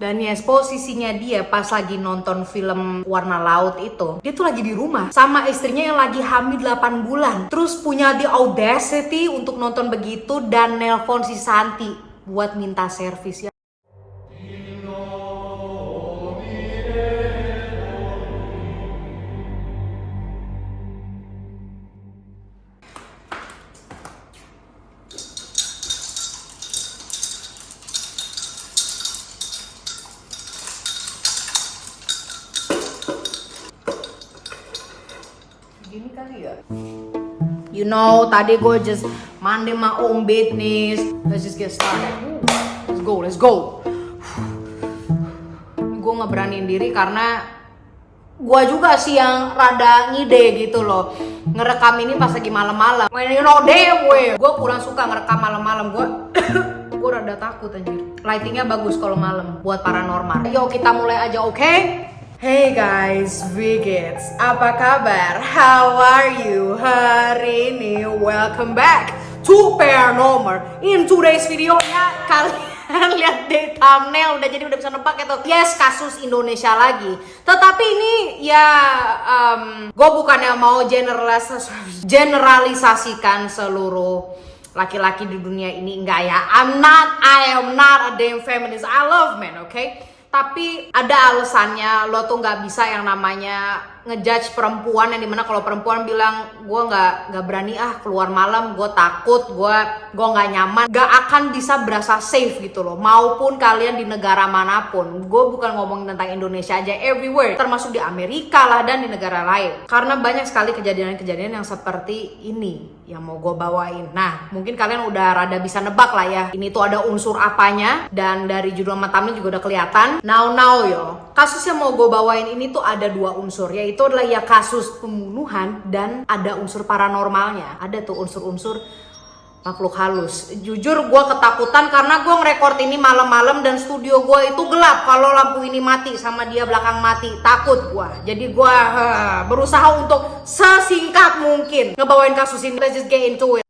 Dan yes, posisinya dia pas lagi nonton film Warna Laut itu, dia tuh lagi di rumah sama istrinya yang lagi hamil 8 bulan. Terus punya the audacity untuk nonton begitu dan nelpon si Santi buat minta servis ya. Gini kali ya. You know, tadi gue just mandi my own business. Let's just get started. Let's go. Gue nggak beraniin diri karena gue juga sih yang rada ngide gitu loh. Ngerekam ini pas lagi malam-malam. When you know damn way. Gue kurang suka ngerekam malam-malam. Gue rada takut anjir. Lightingnya bagus kalau malam buat paranormal. Yuk kita mulai aja, oke? Hey guys, Vigits, apa kabar? How are you hari ini? Welcome back to Paranormal. In today's video ya, kalian lihat di thumbnail udah bisa nebak itu. Yes, kasus Indonesia lagi. Tetapi ini ya, gue bukannya mau generalisasikan seluruh laki-laki di dunia ini, enggak ya. I am not a damn feminist. I love men, okay? Tapi ada alasannya, lo tuh nggak bisa yang namanya ngejudge perempuan yang dimana kalau perempuan bilang gue nggak berani keluar malam, gue takut, gue nggak nyaman, nggak akan bisa berasa safe gitu loh. Maupun kalian di negara manapun, gue bukan ngomongin tentang Indonesia aja, everywhere, termasuk di Amerika lah dan di negara lain. Karena banyak sekali kejadian-kejadian yang seperti ini yang mau gue bawain. Nah, mungkin kalian udah rada bisa nebak lah ya, ini tuh ada unsur apanya, dan dari judul sama thumbnail juga udah kelihatan. Now yo, kasus yang mau gue bawain ini tuh ada 2 unsur, yaitu adalah ya kasus pembunuhan dan ada unsur paranormalnya. Ada tuh unsur-unsur makhluk halus. Jujur gue ketakutan karena gue ngerekord ini malam-malam dan studio gue itu gelap. Kalau lampu ini mati sama dia belakang mati, takut gue. Jadi gue berusaha untuk sesingkat mungkin ngebawain kasus ini. Let's just get into it.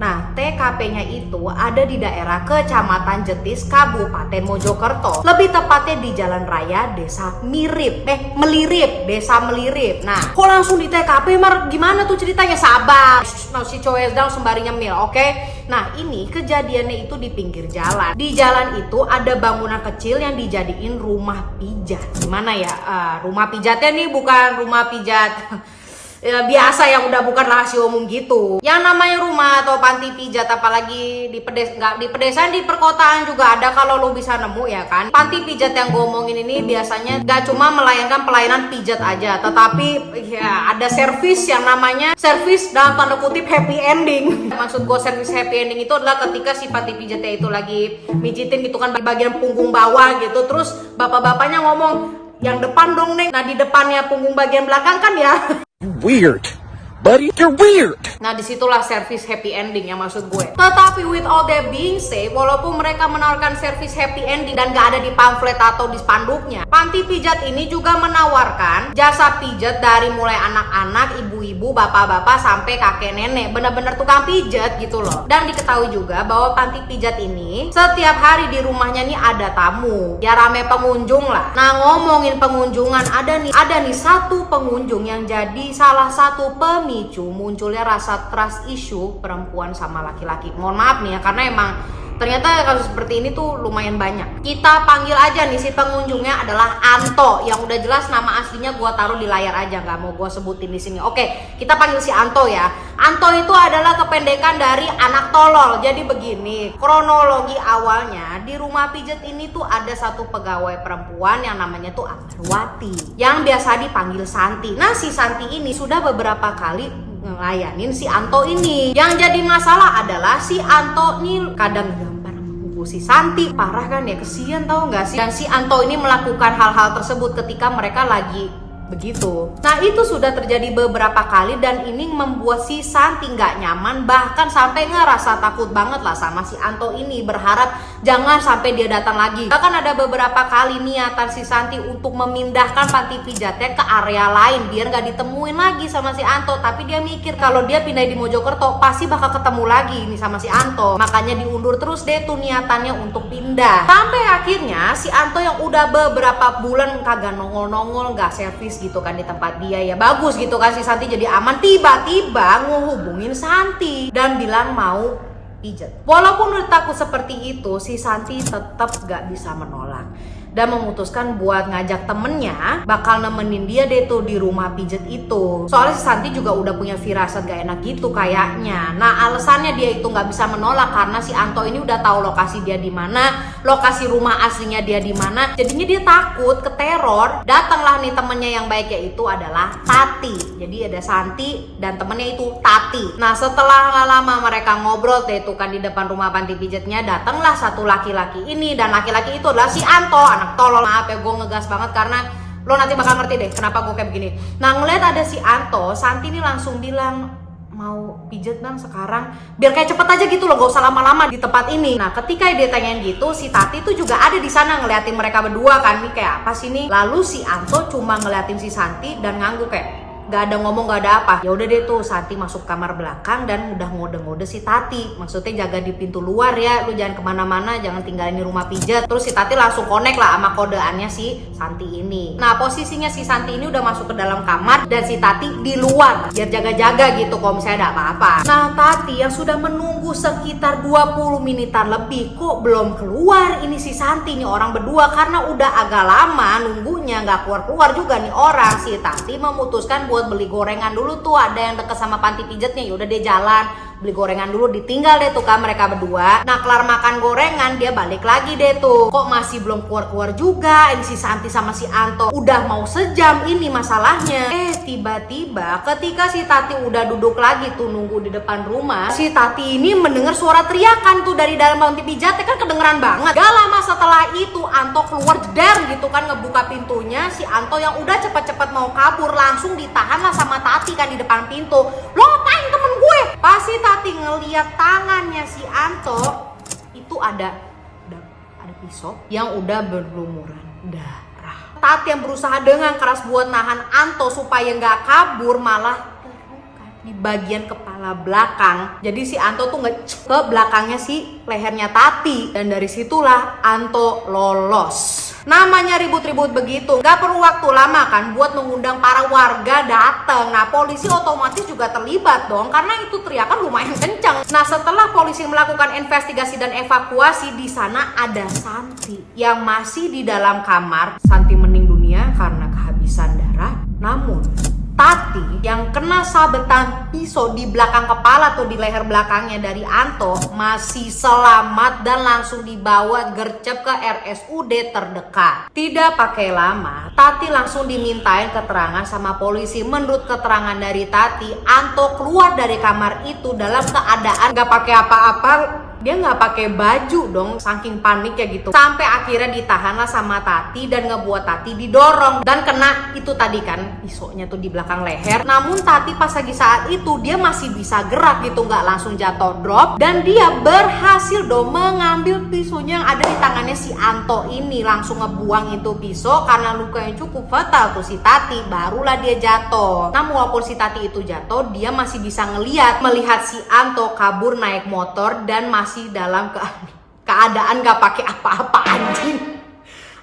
Nah, TKP-nya itu ada di daerah Kecamatan Jetis, Kabupaten Mojokerto. Lebih tepatnya di Jalan Raya Desa Melirip, Desa Melirip. Nah, kok langsung di TKP, Mar? Gimana tuh ceritanya? Sabar. Nah, si cowok down sembari nyemil, oke? Nah, ini kejadiannya itu di pinggir jalan. Di jalan itu ada bangunan kecil yang dijadiin rumah pijat. Gimana ya? Rumah pijatnya nih bukan rumah pijat ya, biasa yang udah bukan rahasia umum gitu. Yang namanya rumah atau panti pijat, apalagi di pedesaan, di perkotaan juga ada kalau lo bisa nemu ya kan. Panti pijat yang gue omongin ini biasanya gak cuma melayangkan pelayanan pijat aja, tetapi ya ada servis yang namanya servis dalam tanda kutip happy ending. Maksud gue servis happy ending itu adalah ketika si panti pijatnya itu lagi mijitin gitu kan bagian punggung bawah gitu, terus bapak-bapaknya ngomong, yang depan dong Neng. Nah di depannya punggung bagian belakang kan ya weird, buddy, you're weird. Nah disitulah servis happy ending yang maksud gue. Tetapi with all that being said, walaupun mereka menawarkan servis happy ending dan gak ada di pamflet atau di spanduknya, panti pijat ini juga menawarkan jasa pijat dari mulai anak-anak, ibu-ibu, bapak-bapak sampai kakek nenek. Bener-bener tukang pijat gitu loh. Dan diketahui juga bahwa panti pijat ini setiap hari di rumahnya nih ada tamu, ya rame pengunjung lah. Nah ngomongin pengunjungan, ada nih satu pengunjung yang jadi salah satu pemicu munculnya rasa trust issue perempuan sama laki-laki. Mohon maaf nih ya, karena emang ternyata kasus seperti ini tuh lumayan banyak. Kita panggil aja nih si pengunjungnya adalah Anto, yang udah jelas nama aslinya gua taruh di layar aja, nggak mau gua sebutin di sini. Oke, kita panggil si Anto ya. Anto itu adalah kependekan dari anak tolol. Jadi begini, kronologi awalnya di rumah pijat ini tuh ada satu pegawai perempuan yang namanya tuh Amarwati, yang biasa dipanggil Santi. Nah si Santi ini sudah beberapa kali ngelayanin si Anto ini. Yang jadi masalah adalah si Anto nih kadang gampar sama si Santi. Parah kan ya, kesian tau gak sih? Dan si Anto ini melakukan hal-hal tersebut ketika mereka lagi begitu. Nah itu sudah terjadi beberapa kali dan ini membuat si Santi nggak nyaman, bahkan sampai ngerasa takut banget lah sama si Anto ini, berharap jangan sampai dia datang lagi. Bahkan ada beberapa kali niatan si Santi untuk memindahkan panti pijatnya ke area lain biar nggak ditemuin lagi sama si Anto, tapi dia mikir kalau dia pindah di Mojokerto pasti bakal ketemu lagi nih sama si Anto, makanya diundur terus deh tuh niatannya untuk pindah. Sampai akhirnya si Anto yang udah beberapa bulan kagak nongol-nongol, nggak servis gitu kan di tempat dia, ya bagus gitu kan si Santi jadi aman, tiba-tiba ngehubungin Santi dan bilang mau pijat. Walaupun udah takut seperti itu, si Santi tetap gak bisa menolak dan memutuskan buat ngajak temennya bakal nemenin dia deh tuh di rumah pijat itu. Soalnya si Santi juga udah punya firasat gak enak gitu kayaknya. Nah alasannya dia itu gak bisa menolak karena si Anto ini udah tahu lokasi dia di mana, lokasi rumah aslinya dia di mana. Jadinya dia takut keteror. Datanglah nih temennya yang baik, yaitu adalah Tati. Jadi ada Santi dan temennya itu Tati. Nah setelah gak lama mereka ngobrol deh tuh kan di depan rumah panti pijatnya, datanglah satu laki-laki ini, dan laki-laki itu adalah si Anto, anak tolol. Maaf ya gue ngegas banget karena lo nanti bakal ngerti deh kenapa gue kayak begini. Nah ngeliat ada si Anto, Santi ini langsung bilang, mau pijat bang sekarang, biar kayak cepet aja gitu loh, gak usah lama-lama di tempat ini. Nah ketika dia tanyain gitu, si Tati tuh juga ada di sana ngeliatin mereka berdua kan, nih kayak apa sih nih. Lalu si Anto cuma ngeliatin si Santi dan ngangguk kayak gak ada ngomong, gak ada apa. Ya udah deh tuh Santi masuk kamar belakang dan udah ngode-ngode si Tati, maksudnya jaga di pintu luar ya, lu jangan kemana-mana, jangan tinggalin di rumah pijat. Terus si Tati langsung connect lah sama kodeannya si Santi ini. Nah posisinya si Santi ini udah masuk ke dalam kamar dan si Tati di luar biar jaga-jaga gitu kalau misalnya ada apa-apa. Nah Tati yang sudah menunggu sekitar 20 menitan lebih kok belum keluar ini si Santi nih orang berdua, karena udah agak lama nunggunya gak keluar-keluar juga nih orang. Si Tati memutuskan buat beli gorengan dulu tuh, ada yang deket sama panti pijatnya. Yaudah dia jalan beli gorengan dulu, ditinggal deh tuh kan mereka berdua. Nah kelar makan gorengan dia balik lagi deh tuh, kok masih belum keluar-keluar juga ini si Santi sama si Anto. Udah mau sejam ini masalahnya. Tiba-tiba ketika si Tati udah duduk lagi tuh nunggu di depan rumah, si Tati ini mendengar suara teriakan tuh dari dalam panti pijatnya, kan kedengeran banget. Gak lama setelah itu Anto keluar jeder gitu kan, ngebuka pintunya. Si Anto yang udah cepet-cepet mau kabur langsung ditahan lah sama Tati kan di depan pintu. Lo ngapain temen gue? Pasti Tati ngeliat tangannya si Anto itu ada pisau yang udah berlumuran darah. Tati yang berusaha dengan keras buat nahan Anto supaya nggak kabur, malah terluka di bagian kepala belakang. Jadi si Anto tuh ngecek ke belakangnya si lehernya Tati, dan dari situlah Anto lolos. Namanya ribut-ribut begitu, gak perlu waktu lama kan buat mengundang para warga dateng. Nah polisi otomatis juga terlibat dong, karena itu teriakan lumayan kencang. Nah setelah polisi melakukan investigasi dan evakuasi, di sana ada Santi yang masih di dalam kamar. Santi meninggal dunia karena kehabisan darah. Namun Tati yang kena sabetan pisau di belakang kepala tuh, di leher belakangnya dari Anto, masih selamat dan langsung dibawa gercep ke RSUD terdekat. Tidak pakai lama, Tati langsung dimintain keterangan sama polisi. Menurut keterangan dari Tati, Anto keluar dari kamar itu dalam keadaan gak pakai apa-apa. Dia nggak pakai baju dong, saking panik ya gitu. Sampai akhirnya ditahanlah sama Tati dan ngebuat Tati didorong dan kena itu tadi kan pisaunya tuh di belakang leher. Namun Tati pas lagi saat itu dia masih bisa gerak gitu, nggak langsung jatuh drop, dan dia berhasil dong mengambil pisaunya yang ada di tangannya si Anto ini, langsung ngebuang itu pisau karena luka yang cukup fatal tuh si Tati. Barulah dia jatuh. Namun walaupun si Tati itu jatuh, dia masih bisa melihat si Anto kabur naik motor dan masih dalam keadaan gak pakai apa-apa.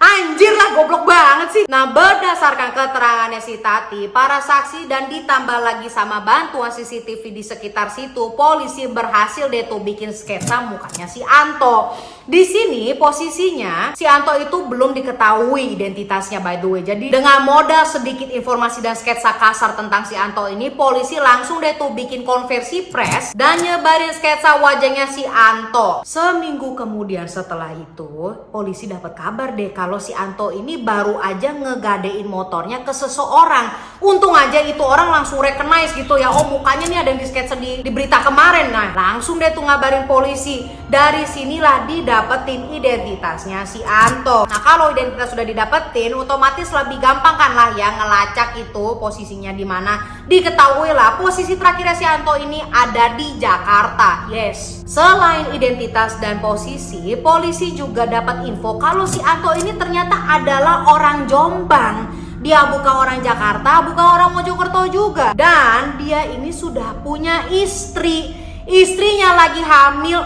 Anjir lah, goblok banget sih. Nah berdasarkan keterangannya si Tati, para saksi dan ditambah lagi sama bantuan CCTV di sekitar situ, polisi berhasil deh tuh bikin sketsa mukanya si Anto. Di sini posisinya si Anto itu belum diketahui identitasnya by the way. Jadi dengan modal sedikit informasi dan sketsa kasar tentang si Anto ini, polisi langsung deh tuh bikin konversi pers dan nyebarin sketsa wajahnya si Anto. Seminggu kemudian setelah itu, polisi dapat kabar deh kalau kalau si Anto ini baru aja ngegadein motornya ke seseorang. Untung aja itu orang langsung recognize gitu ya, oh mukanya nih ada yang di sketsa di berita kemarin. Nah langsung deh tuh ngabarin polisi. Dari sinilah didapetin identitasnya si Anto. Nah kalau identitas sudah didapetin, otomatis lebih gampang kan lah ya ngelacak itu posisinya di mana. Diketahui lah posisi terakhirnya si Anto ini ada di Jakarta. Yes. Selain identitas dan posisi, polisi juga dapat info kalau si Anto ini ternyata adalah orang Jombang. Dia bukan orang Jakarta, bukan orang Mojokerto juga. Dan dia ini sudah punya istri. Istrinya lagi hamil.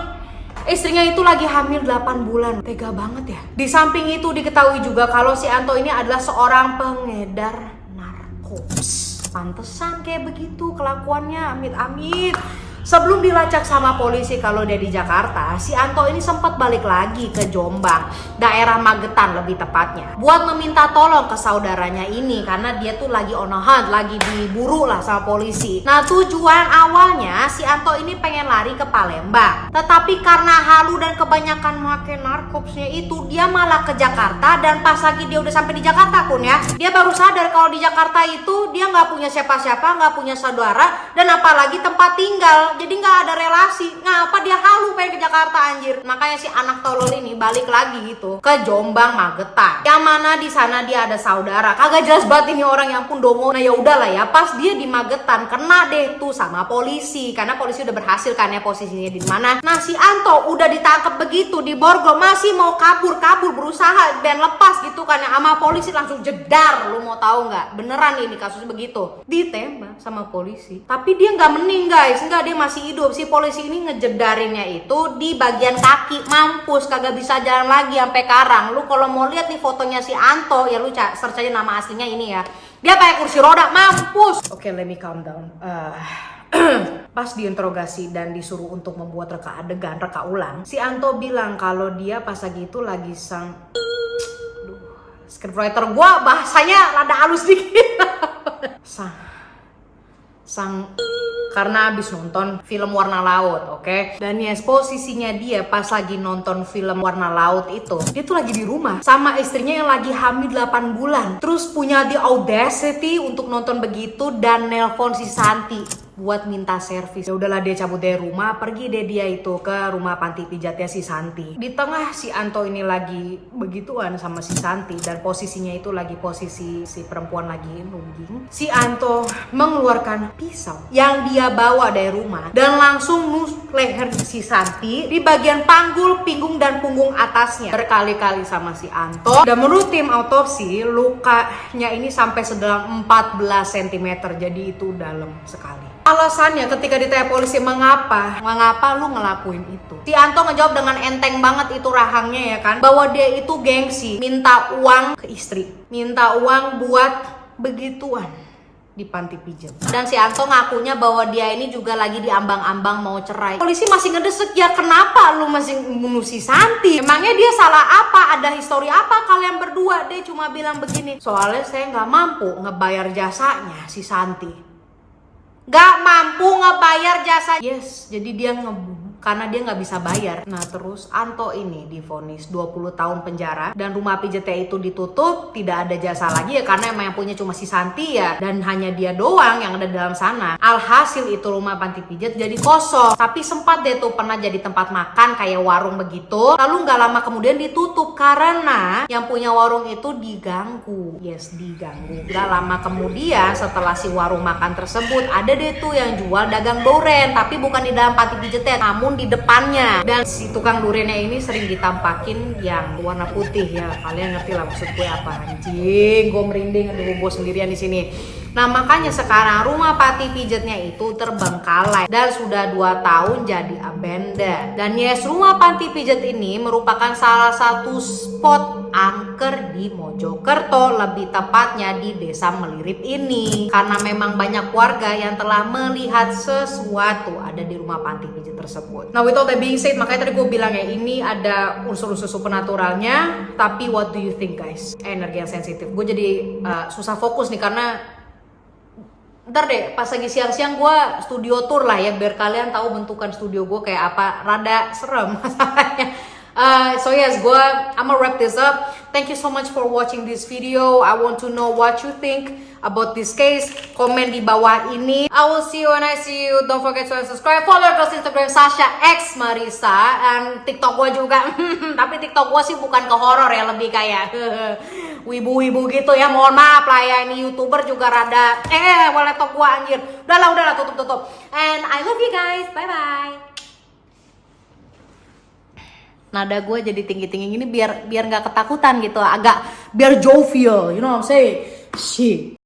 Istrinya itu lagi hamil 8 bulan. Tega banget ya. Di samping itu diketahui juga kalau si Anto ini adalah seorang pengedar narkoba. Pantesan kayak begitu kelakuannya, amit-amit. Sebelum dilacak sama polisi kalau dia di Jakarta, si Anto ini sempat balik lagi ke Jombang, daerah Magetan lebih tepatnya, buat meminta tolong ke saudaranya ini karena dia tuh lagi on a hunt, lagi diburu lah sama polisi. Nah tujuan awalnya si Anto ini pengen lari ke Palembang, tetapi karena halu dan kebanyakan makan narkobsnya itu, dia malah ke Jakarta. Dan pas lagi dia udah sampai di Jakarta pun ya, dia baru sadar kalau di Jakarta itu dia nggak punya siapa-siapa, nggak punya saudara, dan apalagi tempat tinggal. Jadi nggak ada relasi. Ngapa dia halu pengen ke Jakarta anjir? Makanya si anak tolol ini balik lagi gitu ke Jombang Magetan. Yang mana di sana dia ada saudara. Kagak jelas banget ini orang, yang pun dongo. Nah ya udahlah ya, pas dia di Magetan kena deh tuh sama polisi. Karena polisi udah berhasil kan ya posisinya di mana. Nah si Anto udah ditangkap begitu di Borgol, masih mau kabur berusaha dan lepas gitu kan ya, sama polisi langsung jedar. Lu mau tahu nggak? Beneran ini kasus begitu. Ditembak sama polisi. Tapi dia nggak mening guys, nggak, dia masih hidup. Si polisi ini ngejedarinnya itu di bagian kaki. Mampus, kagak bisa jalan lagi sampai Karang. Lu kalau mau lihat nih fotonya si Anto ya, lu search aja nama aslinya ini ya. Dia pakai kursi roda, mampus. Oke, let me calm down. Pas diinterogasi dan disuruh untuk membuat reka adegan, reka ulang, si Anto bilang kalau dia pas lagi itu lagi scriptwriter gua bahasanya rada halus dikit. Karena habis nonton film Warna Laut, oke? Dan yes, posisinya dia pas lagi nonton film Warna Laut itu, dia tuh lagi di rumah sama istrinya yang lagi hamil 8 bulan. Terus punya the audacity untuk nonton begitu dan nelpon si Santi buat minta servis. Ya udahlah, dia cabut dari rumah, pergi deh dia itu ke rumah panti pijatnya si Santi. Di tengah si Anto ini lagi begituan sama si Santi, dan posisinya itu lagi posisi si perempuan lagi nungging. Si Anto mengeluarkan pisau yang dia bawa dari rumah dan langsung nusuk leher si Santi di bagian panggul, pinggung dan punggung atasnya berkali-kali sama si Anto. Dan menurut tim autopsi, lukanya ini sampai sedalam 14 cm, jadi itu dalam sekali. Alasannya ketika ditanya polisi mengapa lu ngelakuin itu, si Anto ngejawab dengan enteng banget itu rahangnya ya kan, bahwa dia itu gengsi, minta uang ke istri, minta uang buat begituan di panti pijat. Dan si Anto ngakunya bahwa dia ini juga lagi diambang-ambang mau cerai. Polisi masih ngedesek, ya kenapa lu masih bunuh si Santi? Emangnya dia salah apa? Ada histori apa kalian berdua? Dia cuma bilang begini, soalnya saya nggak mampu ngebayar jasanya si Santi. Gak mampu ngebayar jasa. Yes, jadi dia ngebunuh karena dia nggak bisa bayar. Nah terus Anto ini divonis 20 tahun penjara dan rumah pijatnya itu ditutup, tidak ada jasa lagi ya karena emang yang punya cuma si Santi ya, dan hanya dia doang yang ada dalam sana. Alhasil itu rumah panti pijat jadi kosong, tapi sempat deh tuh pernah jadi tempat makan kayak warung begitu. Lalu nggak lama kemudian ditutup karena yang punya warung itu diganggu. Yes, diganggu. Gak lama kemudian setelah si warung makan tersebut, ada deh tuh yang jual dagang duren, tapi bukan di dalam panti pijatnya, namun di depannya. Dan si tukang durennya ini sering ditampakin yang warna putih ya, kalian ngerti lah maksud gue apa. Anjing, gue merinding, aduh gue sendirian di sini. Nah makanya sekarang rumah panti pijatnya itu terbengkalai dan sudah 2 tahun jadi abandoned. Dan yes, rumah panti pijat ini merupakan salah satu spot angker di Mojokerto, lebih tepatnya di desa Melirip ini, karena memang banyak warga yang telah melihat sesuatu ada di rumah panti pijat tersebut. Nah with all that being said, makanya tadi gue bilang ya, ini ada unsur-unsur supernaturalnya. Tapi what do you think guys? Energi yang sensitif. Gue jadi susah fokus nih karena ntar deh pas lagi siang-siang gue studio tour lah ya, biar kalian tahu bentukan studio gue kayak apa. Rada serem masalahnya. So yes, I'ma wrap this up. Thank you so much for watching this video. I want to know what you think about this case. Komen di bawah ini. I will see you when I see you. Don't forget to subscribe. Follow terus Instagram Sasha X Marisa and TikTok gue juga. Tapi TikTok gue sih bukan ke horor ya, lebih kayak wibu-wibu gitu ya. Mohon maaf lah ya, ini YouTuber juga rada boleh tok gue anjir. Udahlah tutup. And I love you guys. Bye bye. Nada gue jadi tinggi-tinggi gini biar nggak ketakutan gitu, agak biar jovial, you know what I'm saying? Shit.